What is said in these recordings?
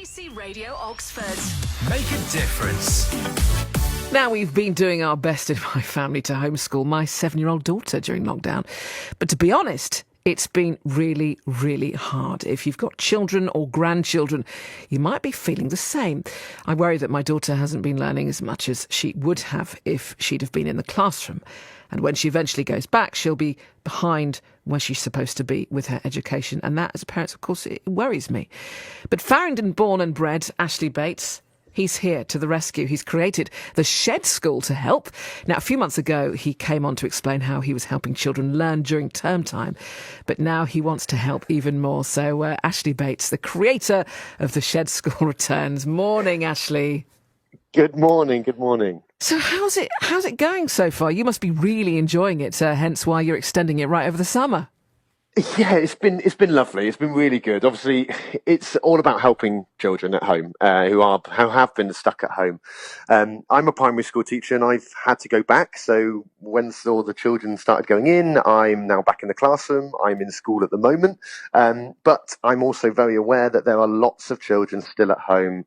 BBC Radio Oxford. Make a difference. Now, we've been doing our best in my family to homeschool my 7-year-old daughter during lockdown. But to be honest, it's been really, really hard. If you've got children or grandchildren, you might be feeling the same. I worry that my daughter hasn't been learning as much as she would have if she'd have been in the classroom. And when she eventually goes back, she'll be behind where she's supposed to be with her education. And that, as a parent, of course, it worries me. But Farringdon born and bred Ashley Bates, he's here to the rescue. He's created the Shed School to help. Now, a few months ago, he came on to explain how he was helping children learn during term time. But now he wants to help even more. So Ashley Bates, the creator of the Shed School, returns. Morning, Ashley. Good morning. Good morning. So how's it going so far? You must be really enjoying it, hence why you're extending it right over the summer. Yeah, it's been lovely. It's been really good. Obviously, it's all about helping children at home who have been stuck at home. I'm a primary school teacher, and I've had to go back. So when all the children started going in, I'm now back in the classroom. I'm in school at the moment, but I'm also very aware that there are lots of children still at home.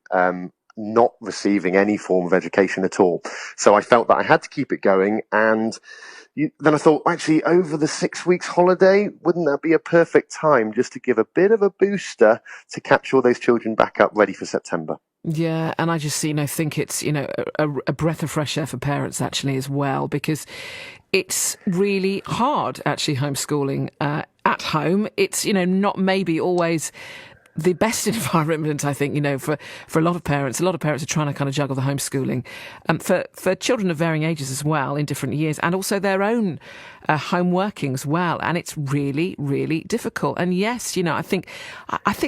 Not receiving any form of education at all. So I felt that I had to keep it going. And then I thought, actually, over the 6 weeks holiday, wouldn't that be a perfect time just to give a bit of a booster to catch all those children back up ready for September? Yeah, and I just, think it's, a breath of fresh air for parents actually as well, because it's really hard actually homeschooling at home. It's, not maybe always the best environment, I think, for a lot of parents. A lot of parents are trying to kind of juggle the homeschooling for children of varying ages as well in different years, and also their own home working as well. And it's really, really difficult. And yes, I think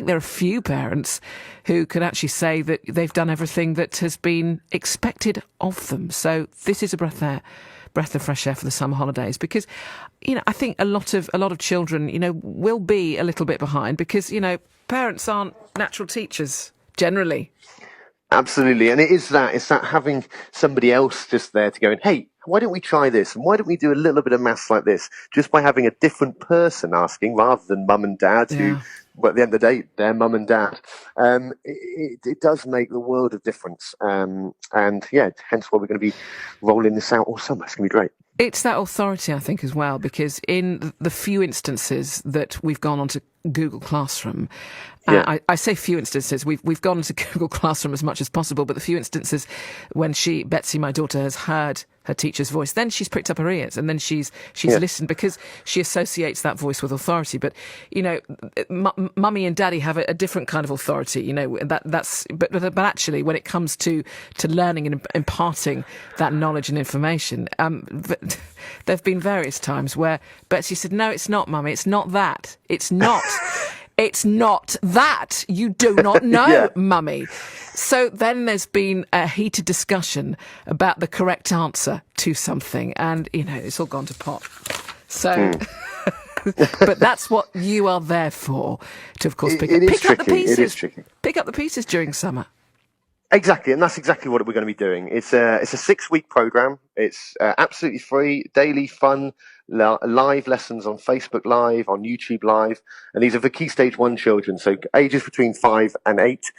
there are a few parents who can actually say that they've done everything that has been expected of them. So this is a breath of fresh air for the summer holidays, because I think a lot of children will be a little bit behind because parents aren't natural teachers generally. Absolutely. And it's that having somebody else just there to go, hey, why don't we try this? And why don't we do a little bit of maths like this? Just by having a different person asking rather than mum and dad who, well, at the end of the day, they're mum and dad. It does make the world of difference. And yeah, hence why we're going to be rolling this out all summer. It's going to be great. It's that authority, I think, as well, because in the few instances that we've gone onto Google Classroom, I say few instances, we've gone into Google Classroom as much as possible, but the few instances when Betsy, my daughter, has heard her teacher's voice, then she's pricked up her ears and then she's listened, because she associates that voice with authority. But mummy and daddy have a different kind of authority. But actually, when it comes to learning and imparting that knowledge and information, there've been various times where Betsy said, "No, it's not, mummy. It's not that. It's not." It's not that. You do not know, mummy. So then there's been a heated discussion about the correct answer to something, and, it's all gone to pot. So, but that's what you are there for, to, of course, pick up the pieces. It is tricky. Pick up the pieces during summer. Exactly, and that's exactly what we're going to be doing. It's a 6-week program. It's absolutely free, daily fun, live lessons on Facebook Live, on YouTube Live, and these are for Key Stage 1 children, so ages between 5 and 8.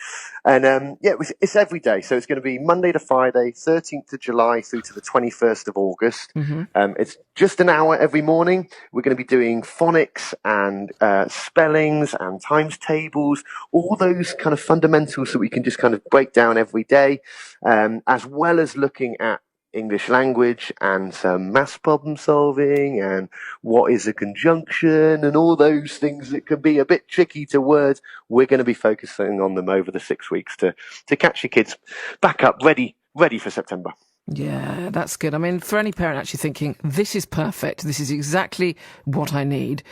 And it's every day, so it's going to be Monday to Friday, 13th of July through to the 21st of August. Mm-hmm. It's just an hour every morning. We're going to be doing phonics and spellings and times tables, all those kind of fundamentals that we can just kind of break down every day, as well as looking at English language and some maths problem solving and what is a conjunction and all those things that can be a bit tricky to words. We're going to be focusing on them over the 6 weeks to catch your kids back up ready for September. Yeah, that's good. I mean, for any parent actually thinking, this is perfect, this is exactly what I need,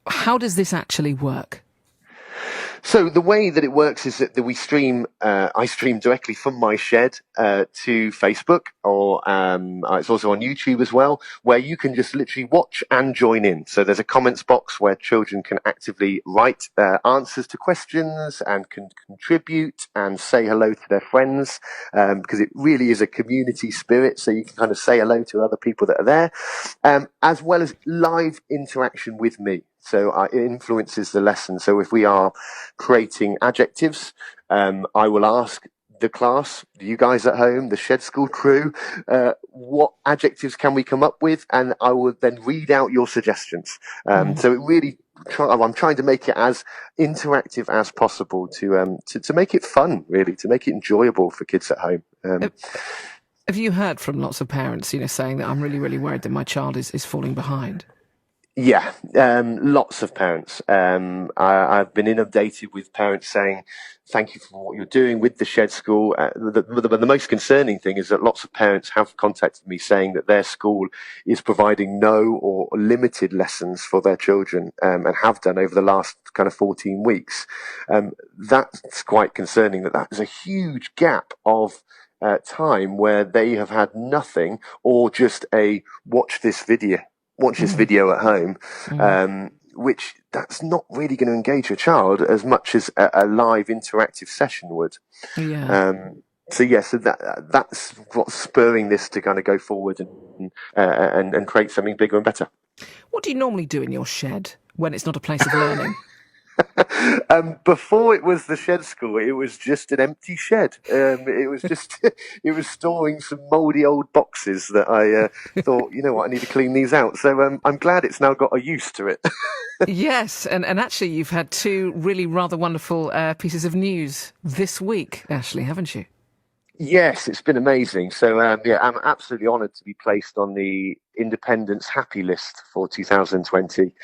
how does this actually work? So the way that it works is that I stream directly from my shed to Facebook, or it's also on YouTube as well, where you can just literally watch and join in. So there's a comments box where children can actively write answers to questions and can contribute and say hello to their friends, because it really is a community spirit. So you can kind of say hello to other people that are there, as well as live interaction with me. So it influences the lesson. So if we are creating adjectives, I will ask the class, you guys at home, the Shed School crew, what adjectives can we come up with, and I will then read out your suggestions. So it really, I'm trying to make it as interactive as possible to make it fun, really, to make it enjoyable for kids at home. Have you heard from lots of parents, saying that I'm really, really worried that my child is falling behind? Yeah, lots of parents. I've been inundated with parents saying, thank you for what you're doing with the Shed School. The most concerning thing is that lots of parents have contacted me saying that their school is providing no or limited lessons for their children, and have done over the last kind of 14 weeks. That's quite concerning, that is a huge gap of time where they have had nothing, or just a watch this video at home, which that's not really going to engage your child as much as a live interactive session would. Yeah. So that's what's spurring this to kind of go forward and create something bigger and better. What do you normally do in your shed when it's not a place of learning? Before it was the Shed School, it was just an empty shed. It was storing some mouldy old boxes that I thought, you know what, I need to clean these out. So I'm glad it's now got a use to it. Yes, and actually you've had two really rather wonderful pieces of news this week, Ashley, haven't you? Yes, it's been amazing. So, I'm absolutely honoured to be placed on the Independent's Happy List for 2020,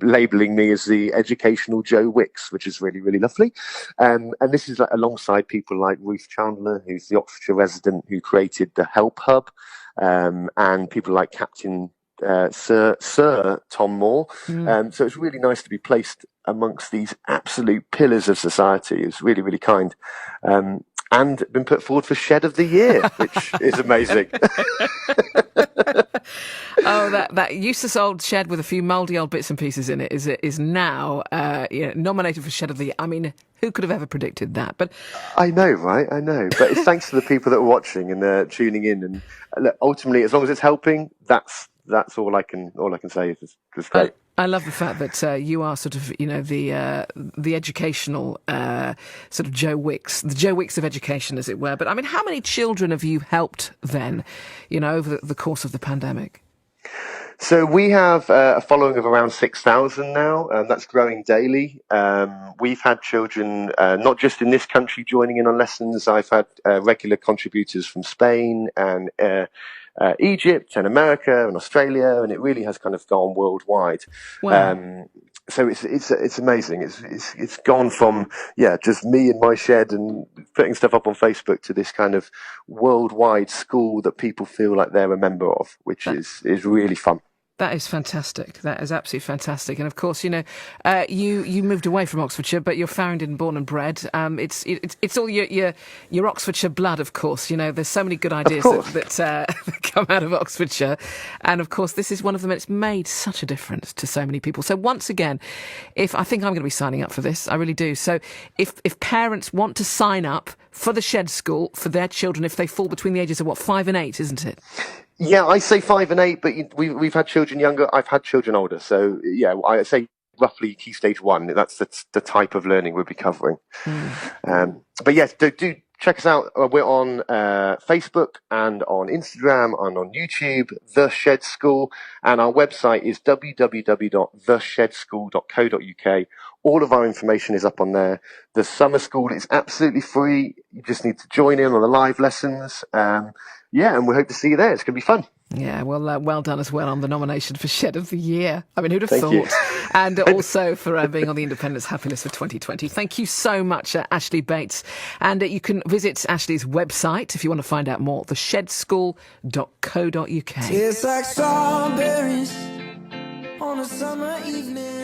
labelling me as the educational Joe Wicks, which is really, really lovely. And this is alongside people like Ruth Chandler, who's the Oxfordshire resident who created the Help Hub, and people like Captain Sir Tom Moore. So it's really nice to be placed amongst these absolute pillars of society. It's really, really kind. And been put forward for Shed of the Year, which is amazing. Oh, that useless old shed with a few mouldy old bits and pieces in it is now nominated for Shed of the Year. I mean, who could have ever predicted that? But I know, right? I know. But it's thanks to the people that are watching and tuning in. And look, ultimately, as long as it's helping, that's all I can say. It's great. I love the fact that you are sort of, the educational sort of Joe Wicks, the Joe Wicks of education, as it were. But I mean, how many children have you helped then, over the course of the pandemic? So we have a following of around 6,000 now, and that's growing daily. We've had children, not just in this country, joining in on lessons. I've had regular contributors from Spain and Egypt and America and Australia, and it really has kind of gone worldwide. Wow. So it's amazing. It's gone from just me in my shed and putting stuff up on Facebook to this kind of worldwide school that people feel like they're a member of, which is really fun. That is fantastic. That is absolutely fantastic. And of course, you moved away from Oxfordshire, but you're founded and born and bred. It's all your Oxfordshire blood, of course. There's so many good ideas that come out of Oxfordshire, and of course, this is one of them. It's made such a difference to so many people. So once again, I think I'm going to be signing up for this, I really do. So if parents want to sign up for the Shed School for their children, if they fall between the ages of 5 and 8, isn't it? Yeah, I say 5 and 8, but we've had children younger. I've had children older. So I say roughly Key Stage 1. That's the type of learning we'll be covering. But yes, do check us out. We're on Facebook and on Instagram and on YouTube, The Shed School, and our website is www.theshedschool.co.uk. All of our information is up on there. The summer school is absolutely free. You just need to join in on the live lessons. And we hope to see you there. It's going to be fun. Yeah, well done as well on the nomination for Shed of the Year. I mean, who'd have Thank thought? You. And also for being on the Independent's Happy List for 2020. Thank you so much, Ashley Bates. And you can visit Ashley's website if you want to find out more, theshedschool.co.uk. Tastes like strawberries on a summer evening.